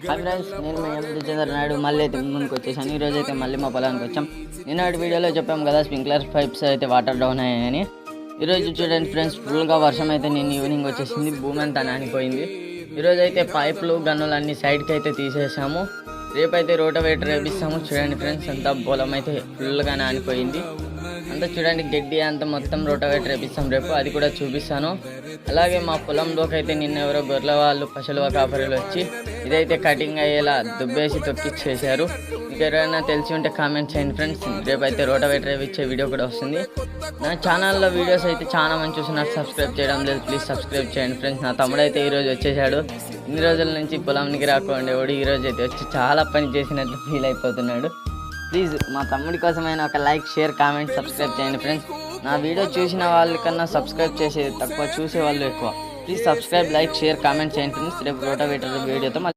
Hi friends, నేను మీ MP చంద్ర నాయుడు మళ్ళీ అయితే ముందుకు వచ్చేసాను. ఈరోజు అయితే మళ్ళీ మా పొలానికి వచ్చాం. నిన్నటి వీడియోలో చెప్పాం కదా స్ప్రింక్లర్ పైప్స్ అయితే వాటర్ డౌన్ అయ్యాయని. ఈరోజు చూడండి ఫ్రెండ్స్, ఫుల్గా వర్షం అయితే నిన్న ఈవినింగ్ వచ్చేసింది, భూమి అంతా నానిపోయింది. ఈరోజు అయితే పైపులు గన్నులు అన్ని సైడ్కి అయితే తీసేసాము. రేపైతే రోటవేటర్ వేపిస్తాము. చూడండి ఫ్రెండ్స్, అంతా పొలం అయితే ఫుల్గా నానిపోయింది. అంతా చూడండి గడ్డి అంతా మొత్తం రోటవేటర్ వేపిస్తాం రేపు, అది కూడా చూపిస్తాను. అలాగే మా పొలంలోకి అయితే నిన్న ఎవరో గొర్రెల వాళ్ళు పశువుల కాపరులు వచ్చి ఇదైతే కటింగ్ అయ్యేలా దుబ్బేసి తొక్కిచ్చేసారు. మీకు ఎవరైనా తెలిసి ఉంటే కామెంట్ చేయండి ఫ్రెండ్స్. రేపైతే రోటవేటర్ వేపించే వీడియో కూడా వస్తుంది. నా ఛానల్లో వీడియోస్ అయితే చాలా మంది చూస్తున్నారు, సబ్స్క్రైబ్ చేయడం లేదు, ప్లీజ్ సబ్స్క్రైబ్ చేయండి ఫ్రెండ్స్. నా తమ్ముడు అయితే ఈరోజు వచ్చేసాడు. ఇన్ని రోజుల నుంచి పొలంకి రాకుండా ఈరోజు అయితే వచ్చి చాలా పని చేసినట్లు ఫీల్ అయిపోతున్నాడు. ప్లీజ్ మా తమ్ముడి కోసమైనా ఒక లైక్, షేర్, కామెంట్, సబ్స్క్రైబ్ చేయండి ఫ్రెండ్స్. నా వీడియో చూసిన వాళ్ళకన్నా సబ్స్క్రైబ్ చేసేది తక్కువ, చూసే వాళ్ళు ఎక్కువ. Please subscribe, like, share, comment చేయండి ఫ్రెండ్స్. రేపు రోటవేటర్ వీడియోతో